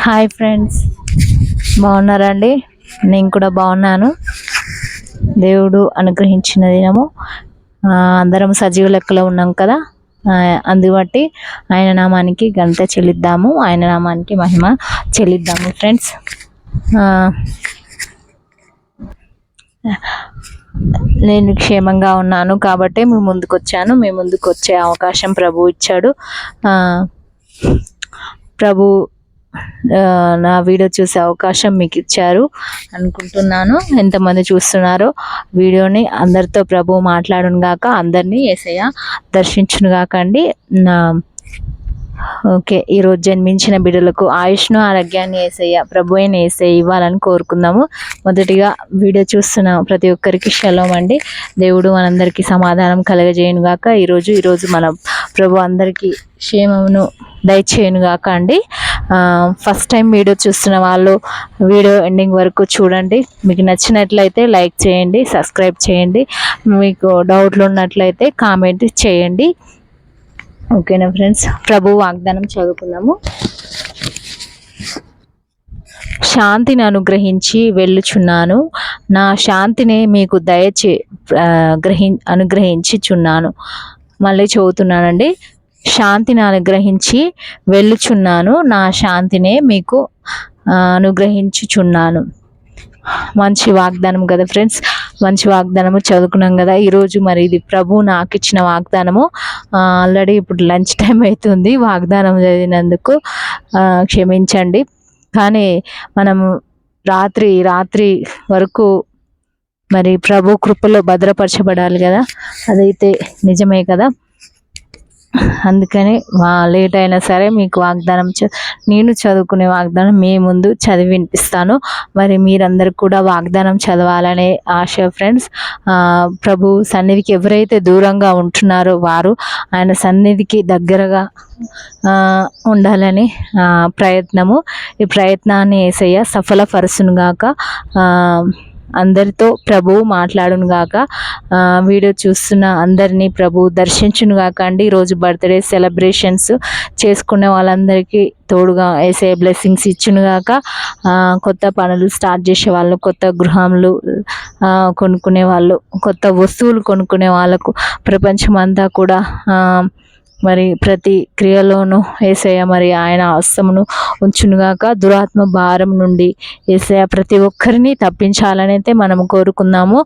Hi friends, బాగున్నారా అండి? నేను కూడా బాగున్నాను. దేవుడు అనుగ్రహించిన దినము అందరం సజీవ లెక్కలో ఉన్నాం కదా. అందుబట్టి ఆయన నామానికి ఘనత చెల్లిద్దాము, ఆయన నామానికి మహిమ చెల్లిద్దాము. ఫ్రెండ్స్, నేను క్షేమంగా ఉన్నాను కాబట్టి మీ ముందుకు వచ్చాను. మీ ముందుకు వచ్చే అవకాశం ప్రభు ఇచ్చాడు. ప్రభు నా వీడియో చూసే అవకాశం మీకు ఇచ్చారు అనుకుంటున్నాను. ఎంతమంది చూస్తున్నారో వీడియోని అందరితో ప్రభు మాట్లాడును గాక, అందరినీ యేసయ్య దర్శించును గాక అండి. ఓకే, ఈరోజు జన్మించిన బిడ్డలకు ఆయుష్ను ఆరోగ్యాన్ని యేసయ్య ప్రభు అయిన యేసయ్య ఇవ్వాలని కోరుకుందాము. మొదటిగా వీడియో చూస్తున్న ప్రతి ఒక్కరికి షలోం అండి. దేవుడు మనందరికీ సమాధానం కలగజేయను గాక. ఈరోజు మన ప్రభు అందరికీ క్షేమమును దయచేయను గాక అండి. ఫస్ట్ టైం వీడియో చూస్తున్న వాళ్ళు వీడియో ఎండింగ్ వరకు చూడండి. మీకు నచ్చినట్లయితే లైక్ చేయండి, సబ్స్క్రైబ్ చేయండి. మీకు డౌట్లు ఉన్నట్లయితే కామెంట్ చేయండి. ఓకేనా ఫ్రెండ్స్, ప్రభు వాగ్దానం చదువుకుందాము. శాంతిని అనుగ్రహించి వెళ్ళుచున్నాను, నా శాంతిని మీకు అనుగ్రహించుచున్నాను. మళ్ళీ చదువుతున్నానండి. శాంతిని అనుగ్రహించి వెళ్ళుచున్నాను, నా శాంతినే మీకు అనుగ్రహించుచున్నాను. మంచి వాగ్దానం కదా ఫ్రెండ్స్, మంచి వాగ్దానము చదువుకున్నాం కదా. ఈరోజు మరి ఇది ప్రభు నాకు ఇచ్చిన వాగ్దానము. ఆల్రెడీ ఇప్పుడు లంచ్ టైం అవుతుంది. వాగ్దానం చదివినందుకు క్షమించండి. కానీ మనం రాత్రి వరకు మరి ప్రభు కృపలో భద్రపరచబడాలి కదా, అదైతే నిజమే కదా. అందుకని లేట్ అయినా సరే మీకు వాగ్దానం నేను చదువుకునే వాగ్దానం మీ ముందు చదివి వినిపిస్తాను. మరి మీరందరూ కూడా వాగ్దానం చదవాలనే ఆశ ఫ్రెండ్స్. ప్రభు సన్నిధికి ఎవరైతే దూరంగా ఉంటున్నారో వారు ఆయన సన్నిధికి దగ్గరగా ఉండాలని ప్రయత్నము. ఈ ప్రయత్నాన్ని యేసయ్య సఫలపరచును గాక. అందరితో ప్రభువు మాట్లాడును గాక. వీడియో చూస్తున్న అందరినీ ప్రభు దర్శించును గాక అండి. ఈరోజు బర్త్డే సెలబ్రేషన్స్ చేసుకునే వాళ్ళందరికీ తోడుగా వేసే బ్లెస్సింగ్స్ ఇచ్చును గాక. కొత్త పనులు స్టార్ట్ చేసే వాళ్ళు, కొత్త గృహములు కొనుక్కునే వాళ్ళు, కొత్త వస్తువులు కొనుక్కునే వాళ్ళకు ప్రపంచమంతా కూడా మరి ప్రతి క్రియలోనూ యేసయ్య మరి ఆయన హస్తమును ఉంచునుగాక. దురాత్మ భారం నుండి యేసయ్య ప్రతి ఒక్కరిని తప్పించాలని అయితే మనం కోరుకుందాము.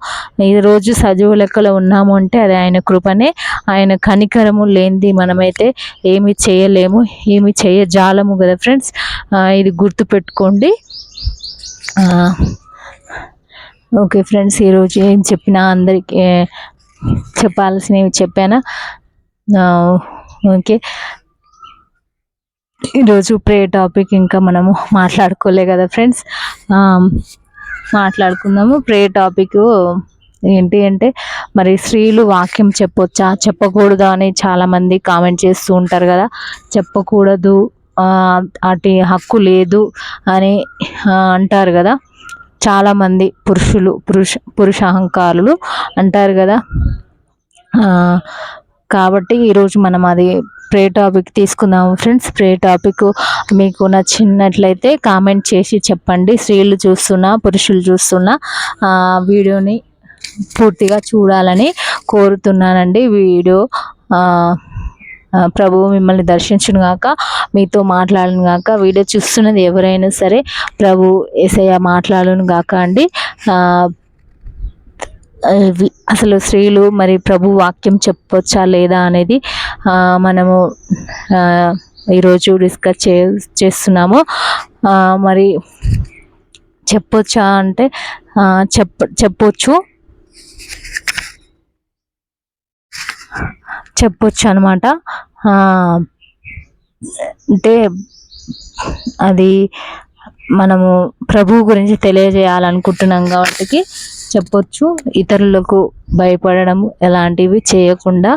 ఈరోజు సజీవ లెక్కలో ఉన్నాము అంటే అది ఆయన కృపనే. ఆయన కనికరము లేనిది మనమైతే ఏమి చేయలేము, ఏమి చేయజాలము కదా ఫ్రెండ్స్. ఇది గుర్తుపెట్టుకోండి. ఓకే ఫ్రెండ్స్, ఈరోజు ఏం చెప్పినా అందరికీ చెప్పాల్సినవి చెప్పానా? ఓకే, ఈరోజు ప్రే టాపిక్ ఇంకా మనము మాట్లాడుకోలే కదా ఫ్రెండ్స్. మాట్లాడుకుందాము. ప్రే టాపిక్ ఏంటి అంటే మరి స్త్రీలు వాక్యం చెప్పొచ్చా చెప్పకూడదా అని చాలామంది కామెంట్ చేస్తూ ఉంటారు కదా. చెప్పకూడదు, అటు హక్కు లేదు అని అంటారు కదా చాలామంది పురుష అహంకారులు అంటారు కదా. కాబట్టి ఈరోజు మనం అది ప్రే టాపిక్ తీసుకుందాము ఫ్రెండ్స్. ప్రే టాపిక్ మీకు నచ్చినట్లయితే కామెంట్ చేసి చెప్పండి. స్త్రీలు చూస్తున్నా పురుషులు చూస్తున్నా వీడియోని పూర్తిగా చూడాలని కోరుతున్నానండి. వీడియో ప్రభువు మిమ్మల్ని దర్శించును గాక, మీతో మాట్లాడును గాక. వీడియో చూస్తున్నది ఎవరైనా సరే ప్రభు యేసయ్య మాట్లాడును గాక అండి. అసలు స్త్రీలు మరి ప్రభు వాక్యం చెప్పొచ్చా లేదా అనేది మనము ఈరోజు డిస్కస్ చేస్తున్నాము. మరి చెప్పొచ్చా అంటే చెప్పొచ్చు అనమాట. అంటే అది మనము ప్రభు గురించి తెలియజేయాలనుకుంటున్నాం కాబట్టి చెప్పొచ్చు. ఇతరులకు భయపడడం ఎలాంటివి చేయకుండా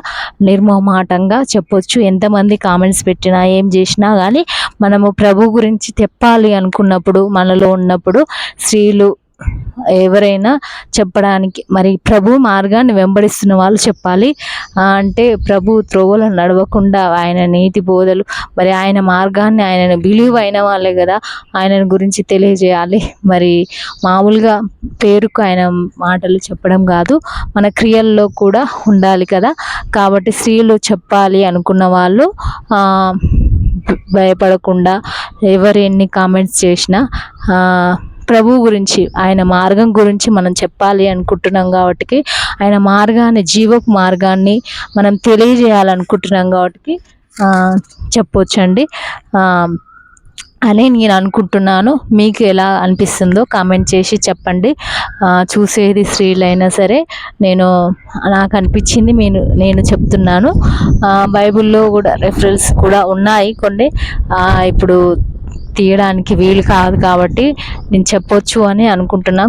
నిర్మోహమాటంగా చెప్పొచ్చు. ఎంతమంది కామెంట్స్ పెట్టినా ఏం చేసినా కానీ మనము ప్రభు గురించి చెప్పాలి అనుకున్నప్పుడు, మనలో ఉన్నప్పుడు స్త్రీలు ఎవరైనా చెప్పడానికి మరి ప్రభు మార్గాన్ని వెంబడిస్తున్న వాళ్ళు చెప్పాలి. అంటే ప్రభు త్రోవలో నడవకుండా ఆయన నీతి బోధలు మరి ఆయన మార్గాన్ని ఆయనను బిలీవ్ అయిన వాళ్ళే కదా ఆయనను గురించి తెలియజేయాలి. మరి మామూలుగా పేరుకు ఆయన మాటలు చెప్పడం కాదు, మన క్రియల్లో కూడా ఉండాలి కదా. కాబట్టి స్త్రీలు చెప్పాలి అనుకున్న వాళ్ళు భయపడకుండా ఎవరు ఎన్ని కామెంట్స్ చేసినా ప్రభు గురించి ఆయన మార్గం గురించి మనం చెప్పాలి అనుకుంటున్నాం కాబట్టి ఆయన మార్గాన్ని జీవపు మార్గాన్ని మనం తెలియజేయాలనుకుంటున్నాం కాబట్టి చెప్పొచ్చండి అని నేను అనుకుంటున్నాను. మీకు ఎలా అనిపిస్తుందో కామెంట్ చేసి చెప్పండి. చూసేది స్త్రీలైనా సరే నాకు అనిపించింది నేను చెప్తున్నాను. బైబిల్లో కూడా రెఫరెన్స్ కూడా ఉన్నాయి కొన్ని, ఇప్పుడు తీయడానికి వీలు కాదు కాబట్టి నేను చెప్పొచ్చు అని అనుకుంటున్నా.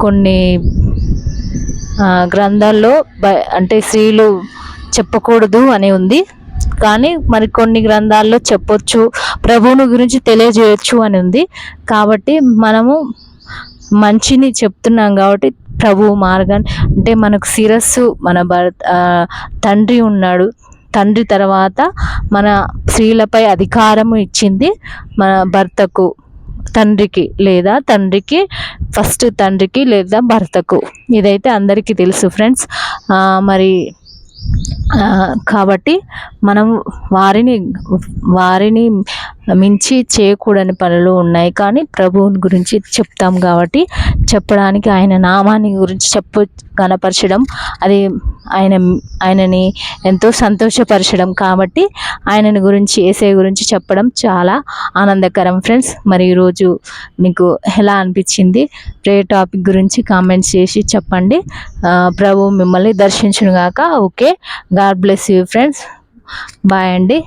కొన్ని గ్రంథాల్లో అంటే స్త్రీలు చెప్పకూడదు అని ఉంది, కానీ మరి కొన్ని గ్రంథాల్లో చెప్పొచ్చు, ప్రభువుని గురించి తెలియజేయచ్చు అని ఉంది. కాబట్టి మనము మంచిని చెప్తున్నాం కాబట్టి ప్రభు మార్గాన్ని అంటే మనకు శిరస్సు మన తండ్రి ఉన్నాడు. తండ్రి తర్వాత మన స్త్రీలపై అధికారం ఇచ్చింది మన భర్తకు, తండ్రికి ఫస్ట్ తండ్రికి లేదా భర్తకు. ఇదైతే అందరికీ తెలుసు ఫ్రెండ్స్. మరి కాబట్టి మనం వారిని మించి చేయకూడని పనులు ఉన్నాయి, కానీ ప్రభువుని గురించి చెప్తాం కాబట్టి చెప్పడానికి ఆయన నామాన్ని గురించి కనపరచడం అది ఆయనని ఎంతో సంతోషపరచడం కాబట్టి ఆయనని గురించి యేసయ్య గురించి చెప్పడం చాలా ఆనందకరం ఫ్రెండ్స్. మరి ఈరోజు మీకు ఎలా అనిపించింది ప్రేయర్ టాపిక్ గురించి కామెంట్స్ చేసి చెప్పండి. ప్రభు మిమ్మల్ని దర్శించును గాక. Okay, God bless you friends. Bye అండి.